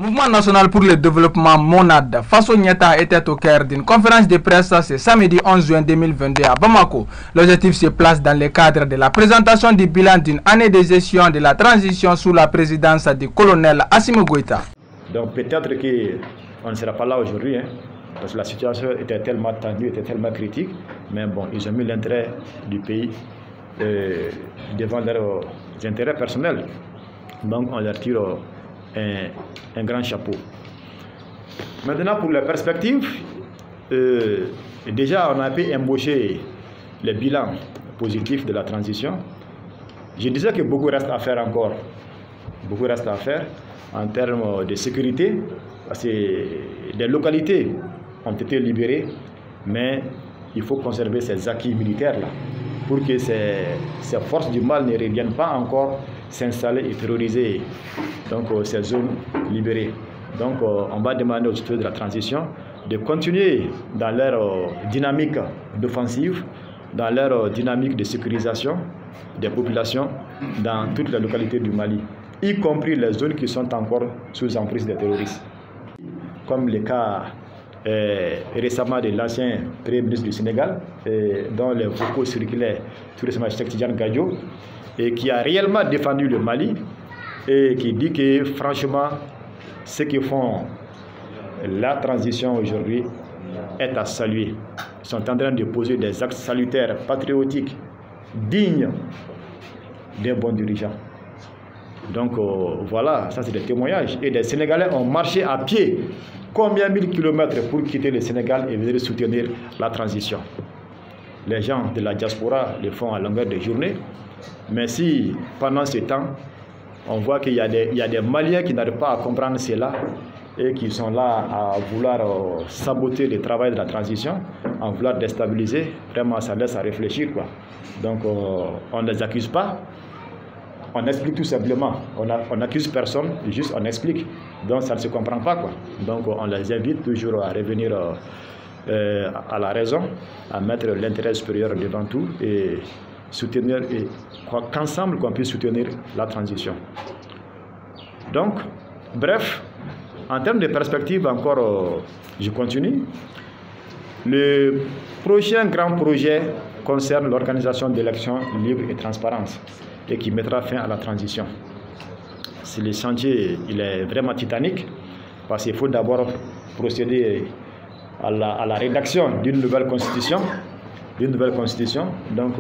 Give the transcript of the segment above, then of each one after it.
Mouvement national pour le développement MONAD, Faso Nyata était au cœur d'une conférence de presse ce samedi 11 juin 2022 à Bamako. L'objectif se place dans le cadre de la présentation du bilan d'une année de gestion de la transition sous la présidence du colonel Assimi Goïta. Donc peut-être qu'on ne sera pas là aujourd'hui, parce que la situation était tellement tendue, était tellement critique, mais bon, ils ont mis l'intérêt du pays devant leurs intérêts personnels. Donc on leur tire un grand chapeau. Maintenant pour les perspectives, déjà on a pu embaucher les bilans positifs de la transition. Je disais que beaucoup reste à faire encore. Beaucoup reste à faire en termes de sécurité, parce que des localités ont été libérées, mais il faut conserver ces acquis militaires-là pour que ces forces du mal ne reviennent pas encore s'installer et terroriser donc, ces zones libérées. Donc on va demander aux autorités de la transition de continuer dans leur dynamique d'offensive, dans leur dynamique de sécurisation des populations dans toutes les localités du Mali, y compris les zones qui sont encore sous emprise des terroristes. Comme le cas récemment de l'ancien Premier ministre du Sénégal, dont les vocaux circulaient tout récemment Cheikh Tidiane Gadio, et qui a réellement défendu le Mali, et qui dit que franchement, ce que font la transition aujourd'hui est à saluer. Ils sont en train de poser des actes salutaires, patriotiques, dignes d'un bon dirigeant. Donc voilà, ça c'est des témoignages. Et des Sénégalais ont marché à pied combien mille kilomètres pour quitter le Sénégal et venir soutenir la transition. Les gens de la diaspora le font à longueur de journée. Mais si pendant ce temps, on voit qu'il y a des Maliens qui n'arrivent pas à comprendre cela et qui sont là à vouloir saboter le travail de la transition, à vouloir déstabiliser, vraiment ça laisse à réfléchir, quoi. Donc on ne les accuse pas. On explique tout simplement. On n'accuse personne, juste on explique. Donc ça ne se comprend pas, quoi. Donc on les invite toujours à revenir à la raison, à mettre l'intérêt supérieur devant tout et soutenir, et qu'ensemble qu'on puisse soutenir la transition. Donc, bref, en termes de perspective encore, je continue. Le prochain grand projet concerne l'organisation d'élections libres et transparentes et qui mettra fin à la transition. C'est le chantier, il est vraiment titanique parce qu'il faut d'abord procéder à la rédaction d'une nouvelle constitution, donc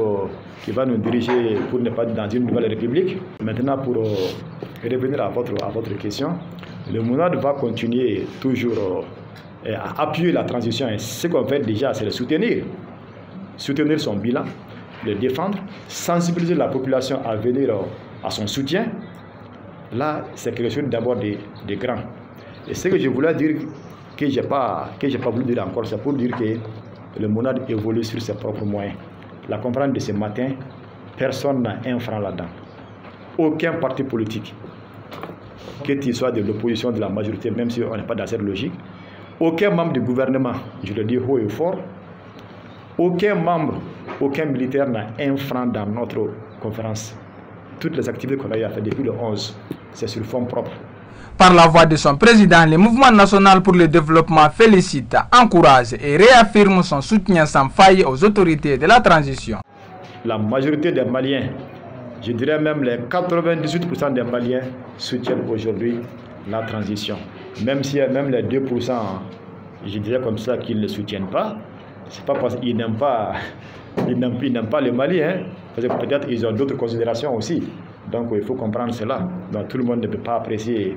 qui va nous diriger pour ne pas être dans une nouvelle république. Maintenant, pour revenir à votre question, le MONAD va continuer toujours à appuyer la transition. Et ce qu'on fait déjà, c'est de soutenir son bilan, le défendre, sensibiliser la population à venir à son soutien. Là, c'est quelque chose d'abord de grand. Et ce que je voulais dire, que je n'ai pas voulu dire encore, c'est pour dire que le MONAD évolue sur ses propres moyens. La conférence de ce matin, personne n'a un franc là-dedans. Aucun parti politique, qu'il soit de l'opposition, de la majorité, même si on n'est pas dans cette logique, aucun membre du gouvernement, je le dis haut et fort, aucun membre, aucun militaire n'a un franc dans notre conférence. Toutes les activités qu'on a eu à faire depuis le 11, c'est sur fonds propres. Par la voix de son président, le Mouvement national pour le développement félicite, encourage et réaffirme son soutien sans faille aux autorités de la transition. La majorité des Maliens, je dirais même les 98% des Maliens soutiennent aujourd'hui la transition. Même si même les 2%, je dirais comme ça, qu'ils ne soutiennent pas, c'est pas parce qu'ils n'aiment pas, le Mali, parce que peut-être ils ont d'autres considérations aussi. Donc il faut comprendre cela. Donc tout le monde ne peut pas apprécier,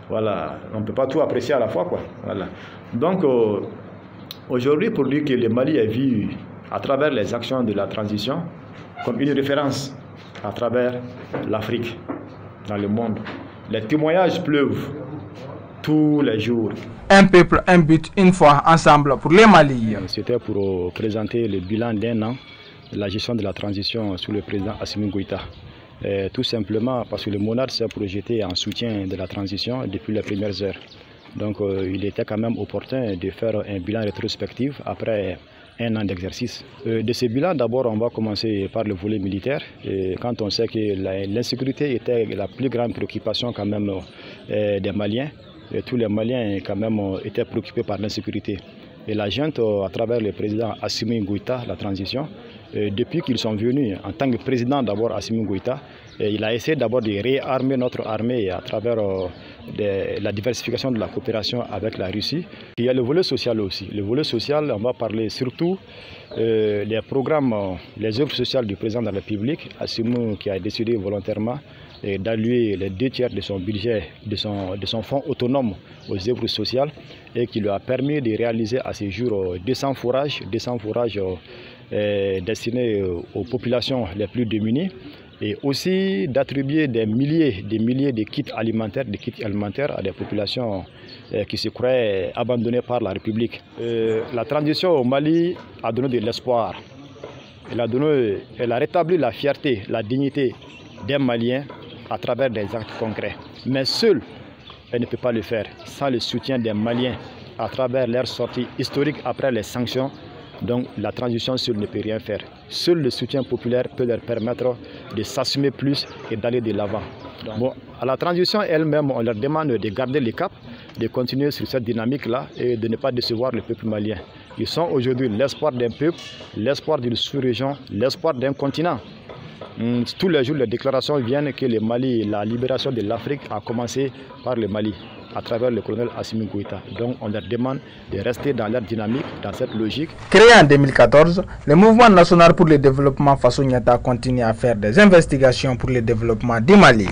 voilà, on ne peut pas tout apprécier à la fois, quoi. Voilà. Donc aujourd'hui, pour dire que le Mali est vu à travers les actions de la transition comme une référence à travers l'Afrique, dans le monde. Les témoignages pleuvent tous les jours. Un peuple, un but, une fois, ensemble pour les Mali. C'était pour présenter le bilan d'un an de la gestion de la transition sous le président Assimi Goïta. Tout simplement parce que le MONAD s'est projeté en soutien de la transition depuis les premières heures. Donc il était quand même opportun de faire un bilan rétrospectif après un an d'exercice. De ce bilan, d'abord, on va commencer par le volet militaire. Et quand on sait que l'insécurité était la plus grande préoccupation quand même des Maliens, tous les Maliens quand même étaient préoccupés par l'insécurité. Et la junte, à travers le président Assimi Goïta, la transition, depuis qu'ils sont venus, en tant que président d'abord Assimi Goïta, il a essayé d'abord de réarmer notre armée à travers la diversification de la coopération avec la Russie. Il y a le volet social aussi. Le volet social, on va parler surtout des programmes, les œuvres sociales du président de la République, Assimi, qui a décidé volontairement d'allouer les 2/3 de son budget, de son fonds autonome aux œuvres sociales, et qui lui a permis de réaliser à ce jour 200 forages destinés aux populations les plus démunies, et aussi d'attribuer des milliers de kits alimentaires, à des populations qui se croyaient abandonnées par la République. La transition au Mali a donné de l'espoir. Elle a rétabli la fierté, la dignité des Maliens à travers des actes concrets. Mais seule, elle ne peut pas le faire sans le soutien des Maliens à travers leur sortie historique après les sanctions. Donc la transition seule ne peut rien faire. Seul le soutien populaire peut leur permettre de s'assumer plus et d'aller de l'avant. Bon, à la transition elle-même, on leur demande de garder le cap, de continuer sur cette dynamique-là et de ne pas décevoir le peuple malien. Ils sont aujourd'hui l'espoir d'un peuple, l'espoir d'une sous-région, l'espoir d'un continent. Tous les jours, les déclarations viennent que le Mali, la libération de l'Afrique a commencé par le Mali, à travers le colonel Assimi Goïta. Donc on leur demande de rester dans leur dynamique, dans cette logique. Créé en 2014, le Mouvement national pour le développement Faso Nyata continue à faire des investigations pour le développement du Mali.